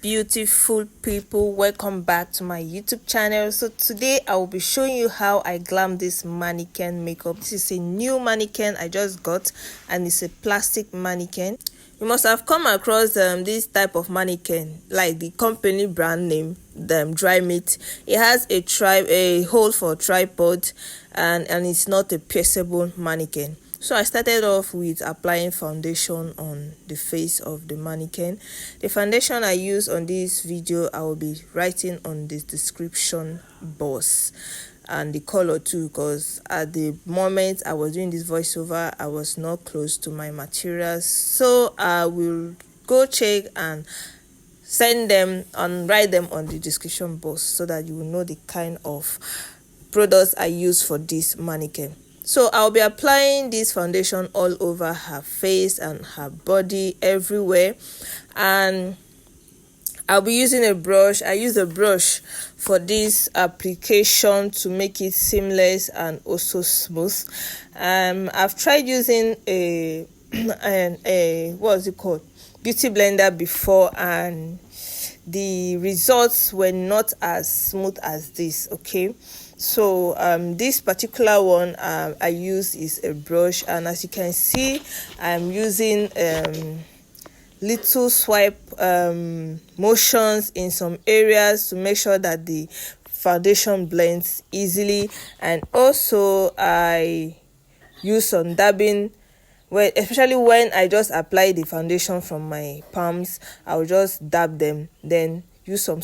beautiful people, welcome back to my YouTube channel. So today I will be showing you how I glam this mannequin makeup. This is a new mannequin I just got, and it's a plastic mannequin. You must have come across this type of mannequin, like the company brand name, Dry Meat. It has a hole for tripod, and it's not a pierceable mannequin. So I started off with applying foundation on the face of the mannequin. The foundation I use on this video, I will be writing on the description box, and the color too, because at the moment I was doing this voiceover, I was not close to my materials. So I will go check and send them and write them on the description box so that you will know the kind of products I use for this mannequin. So I'll be applying this foundation all over her face and her body, everywhere, and I'll be using a brush. I use a brush for this application to make it seamless and also smooth. I've tried using a what's it called, beauty blender before, and the results were not as smooth as this. Okay, so this particular one I use is a brush, and as you can see, I'm using little swipe motions in some areas to make sure that the foundation blends easily. And also I use some dabbing, especially when I just apply the foundation from my palms. I'll just dab them, then use some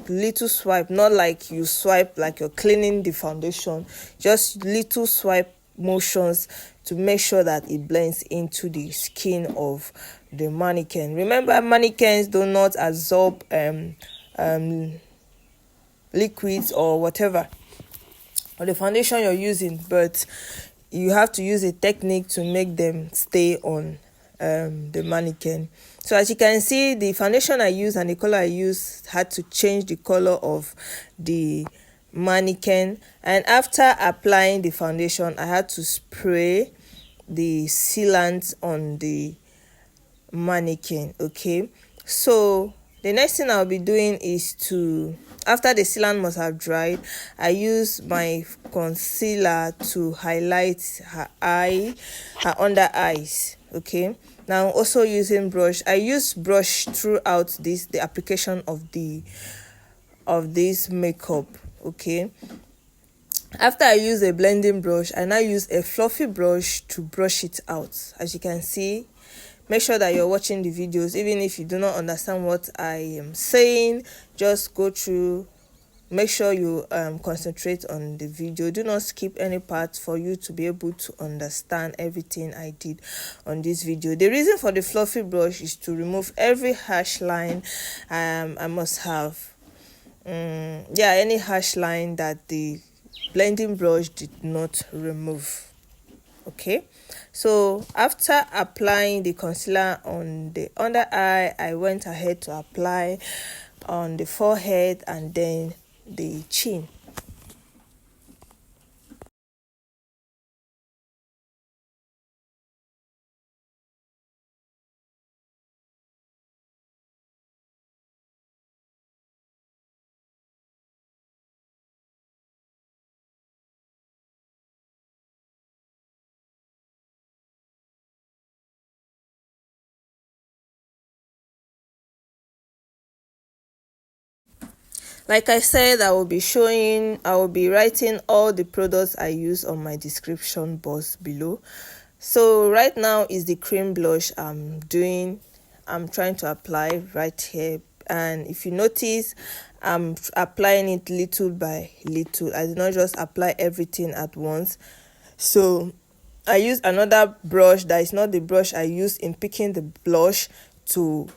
little swipe, not like you swipe like you're cleaning the foundation, just little swipe motions to make sure that it blends into the skin of the mannequin. Remember, mannequins do not absorb liquids or whatever, or the foundation you're using, but you have to use a technique to make them stay on the mannequin. So as you can see, the foundation I use and the color I use had to change the color of the mannequin. And after applying the foundation, I had to spray the sealant on the mannequin. Okay, so the next thing I'll be doing is to, after the sealant must have dried, I use my concealer to highlight her under eyes. Okay, now also using brush. I use brush throughout the application of this makeup. Okay, after I use a blending brush, I now use a fluffy brush to brush it out. As you can see, make sure that you're watching the videos. Even if you do not understand what I am saying, just go through, make sure you concentrate on the video. Do not skip any part for you to be able to understand everything I did on this video. The reason for the fluffy brush is to remove every harsh line I must have. Any harsh line that the blending brush did not remove. Okay, so after applying the concealer on the under eye, I went ahead to apply on the forehead and then the chin. Like I said, I will be writing all the products I use on my description box below. So right now is the cream blush I'm trying to apply right here. And if you notice, I'm applying it little by little. I did not just apply everything at once. So I use another brush that is not the brush I use in picking the blush to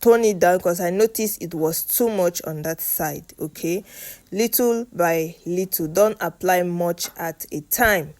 tone it down, because I noticed it was too much on that side. Okay, little by little, don't apply much at a time.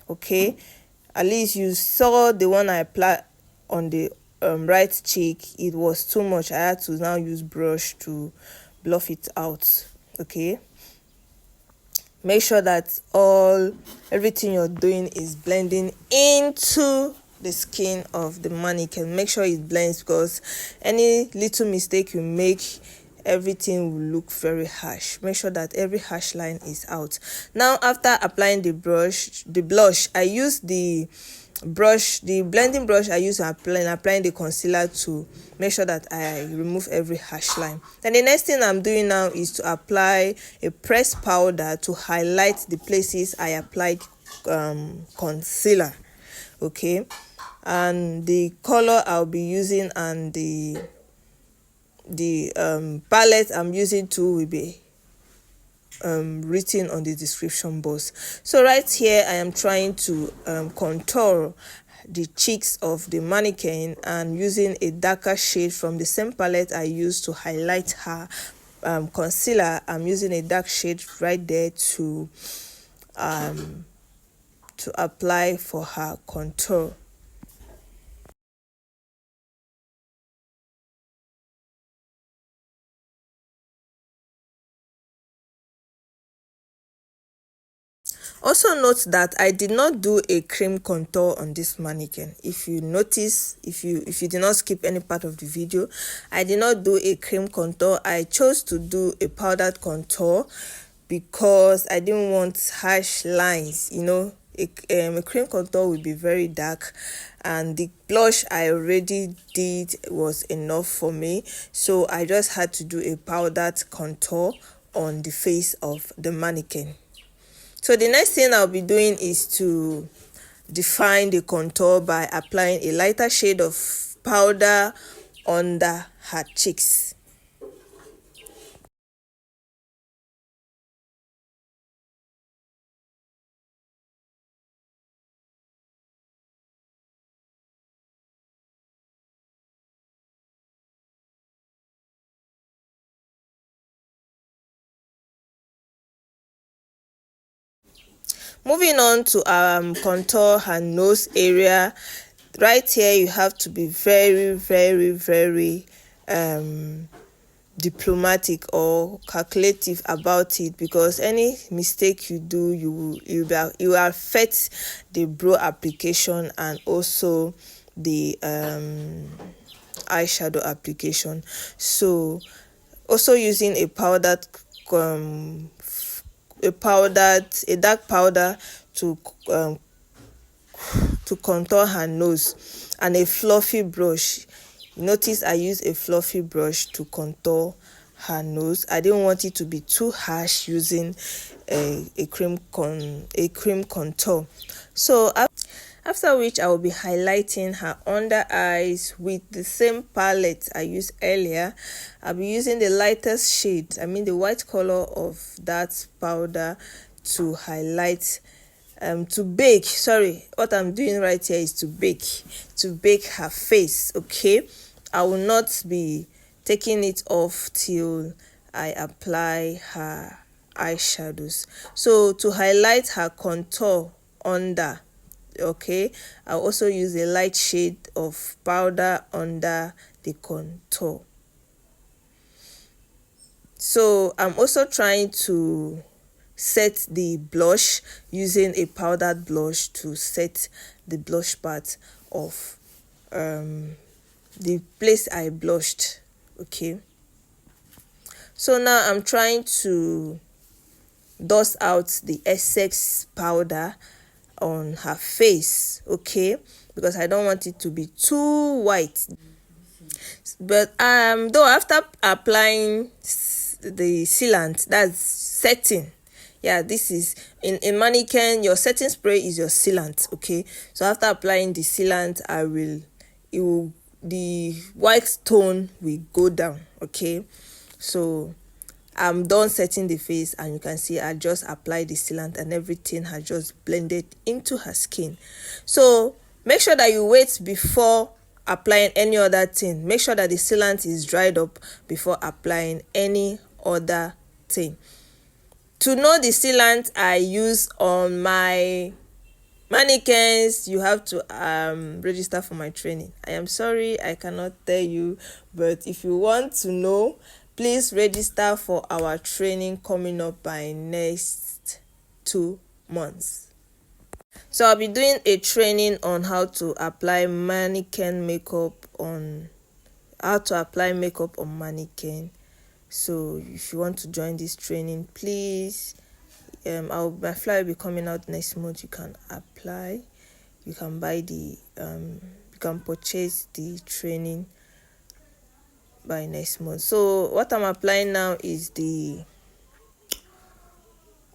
Okay, at least you saw the one I applied on the right cheek, it was too much. I had to now use brush to bluff it out. Okay, make sure that everything you're doing is blending into the skin of the mannequin. Make sure it blends, because any little mistake you make, everything will look very harsh. Make sure that every harsh line is out. Now, after applying the blush, I use the blending brush. I use applying the concealer to make sure that I remove every harsh line. Then the next thing I'm doing now is to apply a pressed powder to highlight the places I applied concealer. Okay, and the color I'll be using and the palette I'm using too will be written on the description box. So right here I am trying to contour the cheeks of the mannequin, and using a darker shade from the same palette I used to highlight her concealer. I'm using a dark shade right there to apply for her contour. Also note that I did not do a cream contour on this mannequin. If you notice, if you did not skip any part of the video, I did not do a cream contour. I chose to do a powdered contour because I didn't want harsh lines. You know, a cream contour will be very dark, and the blush I already did was enough for me, so I just had to do a powdered contour on the face of the mannequin. So the next thing I'll be doing is to define the contour by applying a lighter shade of powder under her cheeks. Moving on to contour her nose area. Right here you have to be very, very, very diplomatic or calculative about it, because any mistake you do, you will affect the brow application and also the eyeshadow application. So also using a dark powder to contour her nose, and a fluffy brush. Notice I use a fluffy brush to contour her nose. I didn't want it to be too harsh using a cream contour. So after which I will be highlighting her under eyes with the same palette I used earlier. I'll be using the lightest shade, the white color of that powder, to highlight to bake. Sorry, what I'm doing right here is to bake her face. Okay, I will not be taking it off till I apply her eyeshadows. So to highlight her contour under, okay, I'll also use a light shade of powder under the contour. So I'm also trying to set the blush using a powdered blush to set the blush part of the place I blushed. Okay, so now I'm trying to dust out the excess powder on her face, okay, because I don't want it to be too white. But though after applying the sealant, that's setting, yeah, this is in mannequin, your setting spray is your sealant. Okay, so after applying the sealant, the white tone will go down. Okay, so I'm done setting the face, and you can see I just applied the sealant and everything has just blended into her skin. So make sure that you wait before applying any other thing. Make sure that the sealant is dried up before applying any other thing. To know the sealant I use on my mannequins, you have to register for my training. I am sorry I cannot tell you, but if you want to know, please register for our training coming up by next 2 months. So I'll be doing a training on how to apply mannequin makeup on mannequin. So if you want to join this training, please, my flyer will be coming out next month. You can apply, you can buy you can purchase the training by next month. So what I'm applying now is the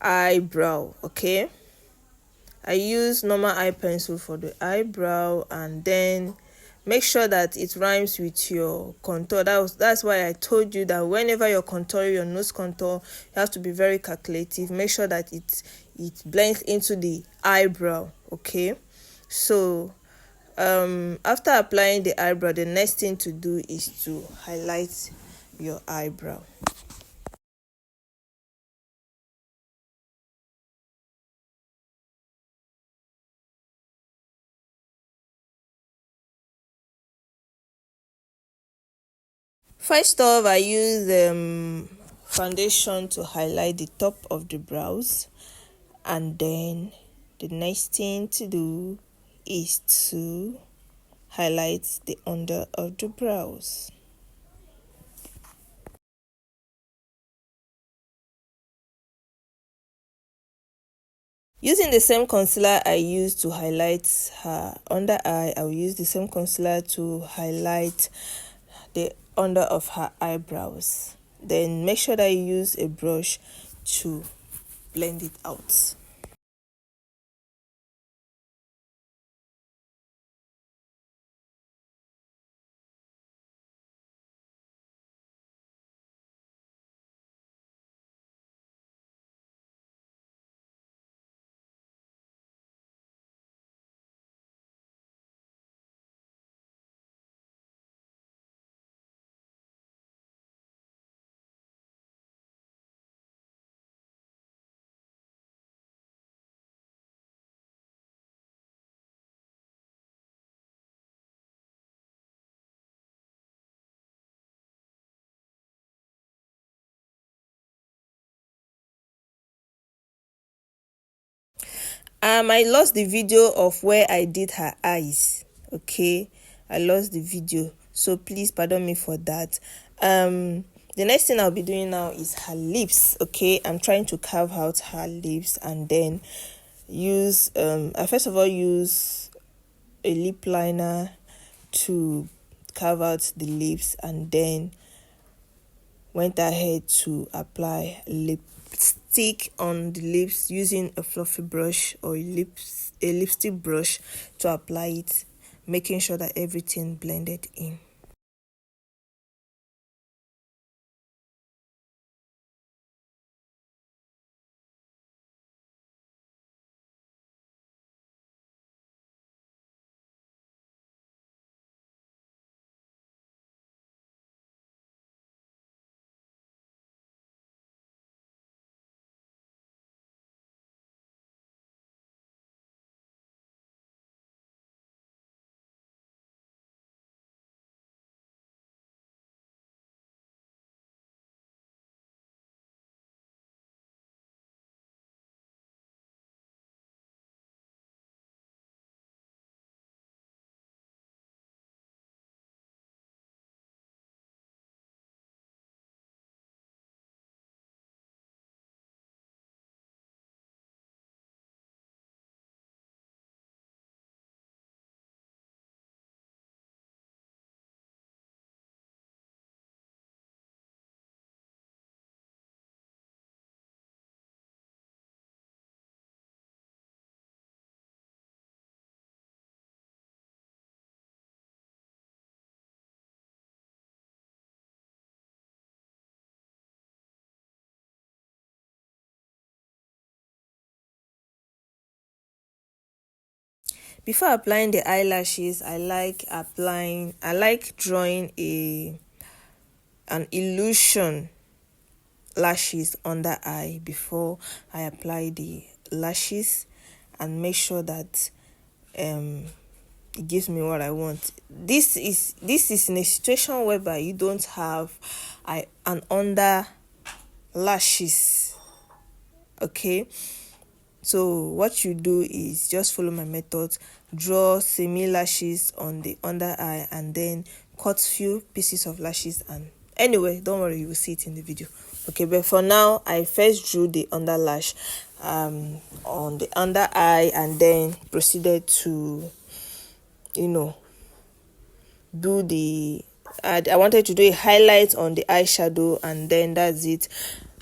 eyebrow. Okay, I use normal eye pencil for the eyebrow, and then make sure that it rhymes with your contour. That's why I told you that whenever you're contouring your nose contour, you have to be very calculative. Make sure that it blends into the eyebrow. Okay, so after applying the eyebrow, the next thing to do is to highlight your eyebrow. First off, I use foundation to highlight the top of the brows, and then the next thing to do is to highlight the under of the brows. Using the same concealer I used to highlight her under eye, I will use the same concealer to highlight the under of her eyebrows. Then make sure that you use a brush to blend it out. I lost the video of where I did her eyes. Okay, I lost the video, so please pardon me for that. The next thing I'll be doing now is her lips. Okay, I'm trying to carve out her lips, and then I first of all use a lip liner to carve out the lips, and then went ahead to apply lipstick on the lips using a fluffy brush or a lipstick brush to apply it, making sure that everything blended in. Before applying the eyelashes, I like drawing an illusion lashes under eye before I apply the lashes, and make sure that it gives me what I want. This is in a situation whereby you don't have an under lashes. Okay, So what you do is just follow my method, draw semi lashes on the under eye and then cut few pieces of lashes. And anyway, don't worry, you will see it in the video. Okay, but for now I first drew the under lash on the under eye and then proceeded to do the I wanted to do a highlight on the eyeshadow, and then that's it.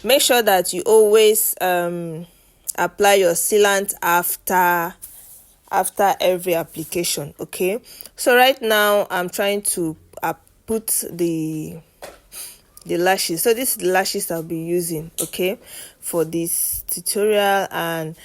Make sure that you always apply your sealant after every application. Okay, so right now I'm trying to put the lashes. So this is the lashes I'll be using, okay, for this tutorial, and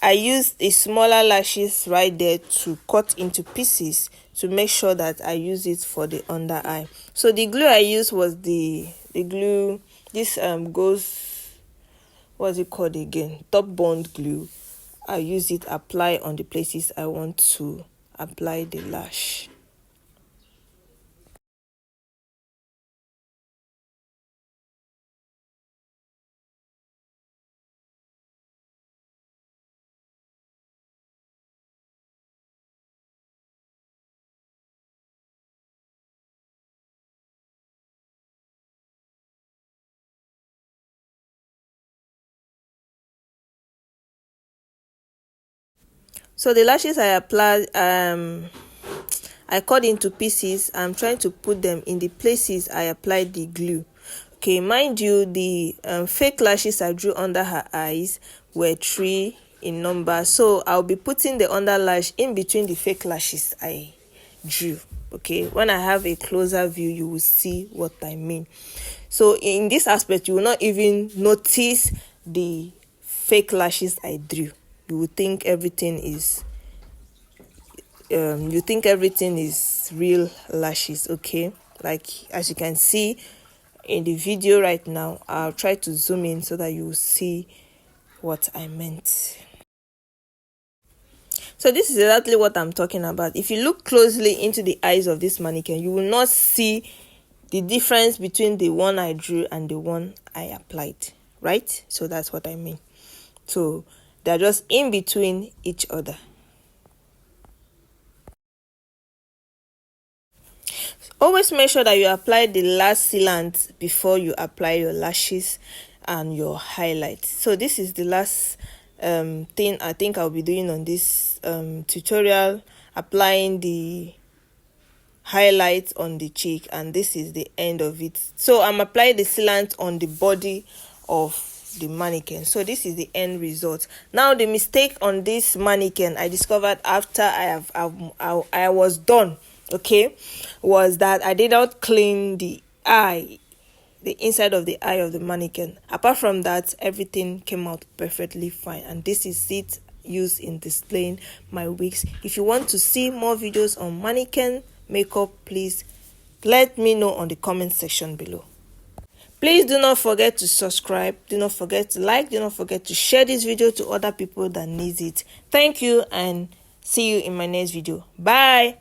I used a smaller lashes right there to cut into pieces to make sure that I use it for the under eye. So the glue I used was the glue, this goes, what's it called again, top bond glue. I use it, apply on the places I want to apply the lash. So the lashes I applied, I cut into pieces. I'm trying to put them in the places I applied the glue. Okay, mind you, the fake lashes I drew under her eyes were 3 in number, so I'll be putting the under lash in between the fake lashes I drew. Okay, when I have a closer view, you will see what I mean. So in this aspect, you will not even notice the fake lashes I drew. You will think everything is real lashes. Okay, like as you can see in the video right now, I'll try to zoom in so that you will see what I meant. So this is exactly what I'm talking about. If you look closely into the eyes of this mannequin, you will not see the difference between the one I drew and the one I applied, right? So that's what I mean. So they're just in between each other. Always make sure that you apply the last sealant before you apply your lashes and your highlight. So this is the last thing I think I'll be doing on this tutorial, applying the highlight on the cheek, and this is the end of it. So I'm applying the sealant on the body of the mannequin. So this is the end result. Now the mistake on this mannequin I discovered after I was done, okay, was that I did not clean the inside of the eye of the mannequin. Apart from that, everything came out perfectly fine, and this is it used in displaying my wigs. If you want to see more videos on mannequin makeup, please let me know on the comment section below. Please do not forget to subscribe, do not forget to like, do not forget to share this video to other people that need it. Thank you, and see you in my next video. Bye.